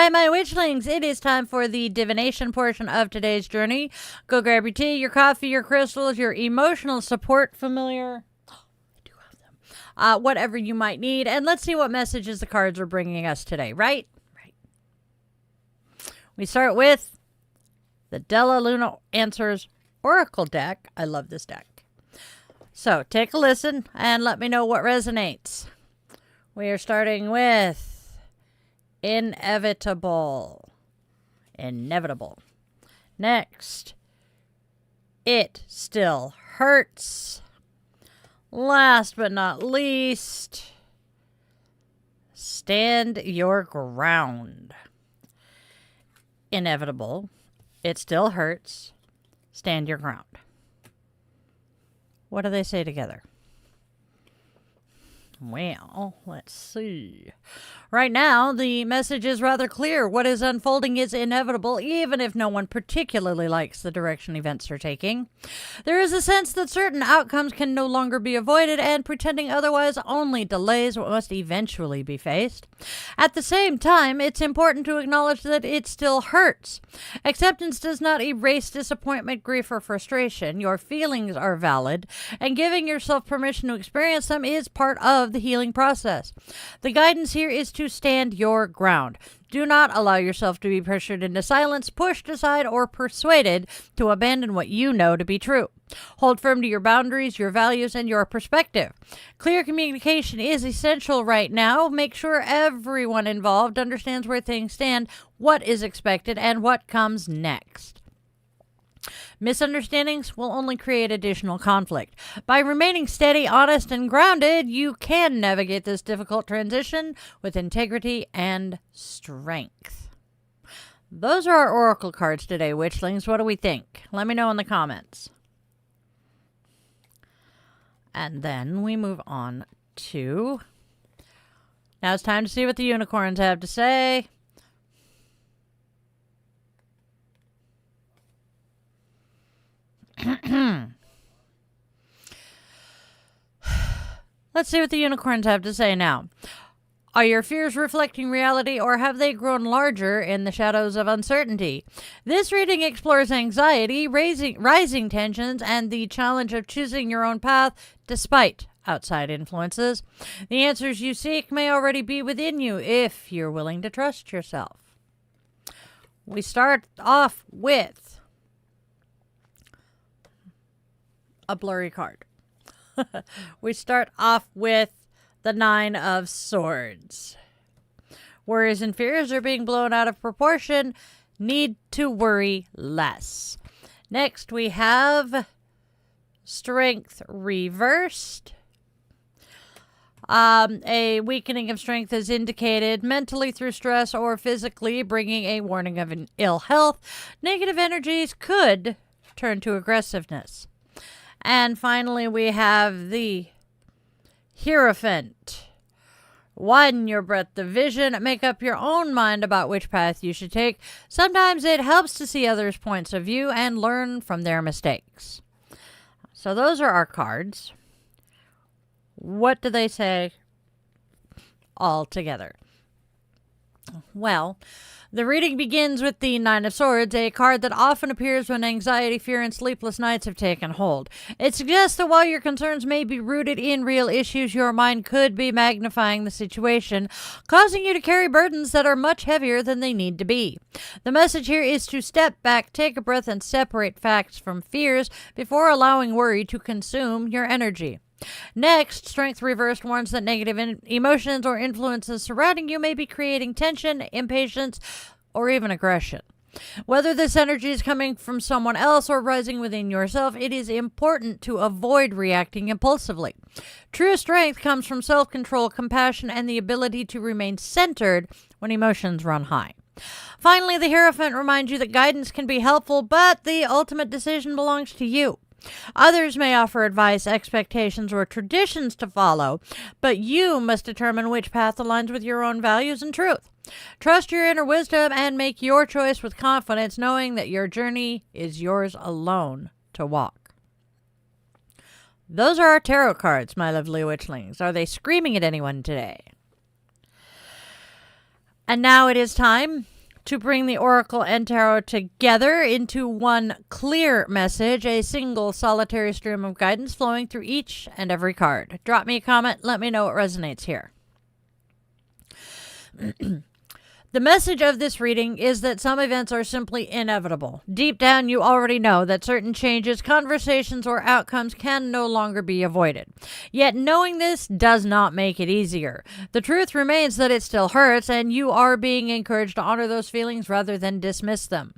Alright, my witchlings, it is time for the divination portion of today's journey. Go grab your tea, your coffee, your crystals, your emotional support familiar. I do have them. Whatever you might need, and let's see what messages the cards are bringing us today, right? Right. We start with the Della Luna Answers Oracle deck. I love this deck. So take a listen and let me know what resonates. We are starting with inevitable. Next, it still hurts. Last but not least, stand your ground. Inevitable. It still hurts. Stand your ground. What do they say together? Well, let's see. Right now, the message is rather clear. What is unfolding is inevitable, even if no one particularly likes the direction events are taking. There is a sense that certain outcomes can no longer be avoided, and pretending otherwise only delays what must eventually be faced. At the same time, it's important to acknowledge that it still hurts. Acceptance does not erase disappointment, grief, or frustration. Your feelings are valid, and giving yourself permission to experience them is part of the healing process. The guidance here is to stand your ground. Do not allow yourself to be pressured into silence, pushed aside, or persuaded to abandon what you know to be true. Hold firm to your boundaries, your values, and your perspective. Clear communication is essential right now. Make sure everyone involved understands where things stand, what is expected, and what comes next. Misunderstandings will only create additional conflict. By remaining steady, honest, and grounded, you can navigate this difficult transition with integrity and strength. Those are our oracle cards today, witchlings. What do we think? Let me know in the comments. And then we move on to... Now it's time to see what the unicorns have to say. Let's see what the unicorns have to say now. Are your fears reflecting reality, or have they grown larger in the shadows of uncertainty? This reading explores anxiety, rising tensions, and the challenge of choosing your own path despite outside influences. The answers you seek may already be within you if you're willing to trust yourself. We start off with a blurry card. We start off with the Nine of Swords. Worries and fears are being blown out of proportion. Need to worry less. Next, we have Strength reversed. A weakening of strength is indicated mentally through stress or physically, bringing a warning of an ill health. Negative energies could turn to aggressiveness. And finally, we have the Hierophant. Widen your breadth of vision. Make up your own mind about which path you should take. Sometimes it helps to see others' points of view and learn from their mistakes. So those are our cards. What do they say all together? Well, the reading begins with the Nine of Swords, a card that often appears when anxiety, fear, and sleepless nights have taken hold. It suggests that while your concerns may be rooted in real issues, your mind could be magnifying the situation, causing you to carry burdens that are much heavier than they need to be. The message here is to step back, take a breath, and separate facts from fears before allowing worry to consume your energy. Next, Strength reversed warns that negative emotions or influences surrounding you may be creating tension, impatience, or even aggression. Whether this energy is coming from someone else or rising within yourself, it is important to avoid reacting impulsively. True strength comes from self-control, compassion, and the ability to remain centered when emotions run high. Finally, the Hierophant reminds you that guidance can be helpful, but the ultimate decision belongs to you. Others may offer advice, expectations, or traditions to follow, but you must determine which path aligns with your own values and truth. Trust your inner wisdom and make your choice with confidence, knowing that your journey is yours alone to walk. Those are our tarot cards, my lovely witchlings. Are they screaming at anyone today? And now it is time to bring the oracle and tarot together into one clear message, a single solitary stream of guidance flowing through each and every card. Drop me a comment. Let me know what resonates here. The message of this reading is that some events are simply inevitable. Deep down, you already know that certain changes, conversations, or outcomes can no longer be avoided. Yet knowing this does not make it easier. The truth remains that it still hurts, and you are being encouraged to honor those feelings rather than dismiss them.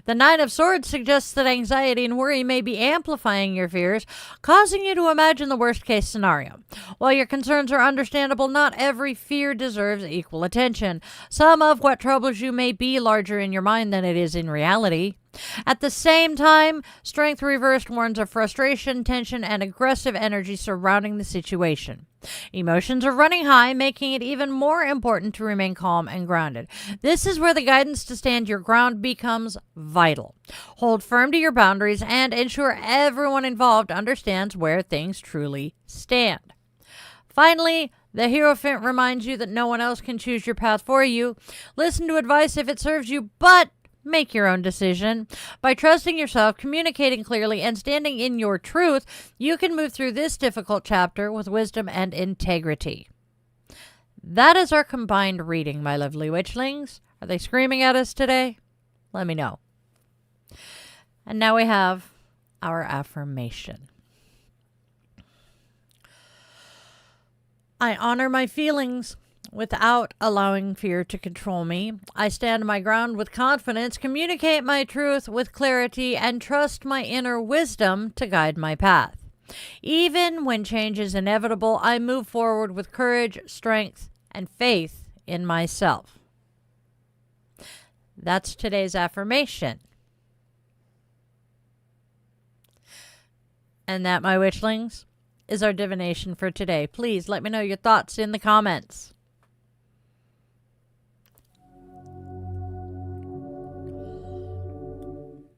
The Nine of Swords suggests that anxiety and worry may be amplifying your fears, causing you to imagine the worst-case scenario. While your concerns are understandable, not every fear deserves equal attention. Some of what troubles you may be larger in your mind than it is in reality. At the same time, Strength Reversed warns of frustration, tension, and aggressive energy surrounding the situation. Emotions are running high, making it even more important to remain calm and grounded. This is where the guidance to stand your ground becomes vital. Hold firm to your boundaries and ensure everyone involved understands where things truly stand. Finally, the Hierophant reminds you that no one else can choose your path for you. Listen to advice if it serves you, but make your own decision. By trusting yourself, communicating clearly, and standing in your truth, you can move through this difficult chapter with wisdom and integrity. That is our combined reading, my lovely witchlings. Are they screaming at us today? Let me know. And now we have our affirmation. I honor my feelings without allowing fear to control me. I stand my ground with confidence, communicate my truth with clarity, and trust my inner wisdom to guide my path. Even when change is inevitable, I move forward with courage, strength, and faith in myself. That's today's affirmation. And that, my witchlings, is our divination for today. Please let me know your thoughts in the comments.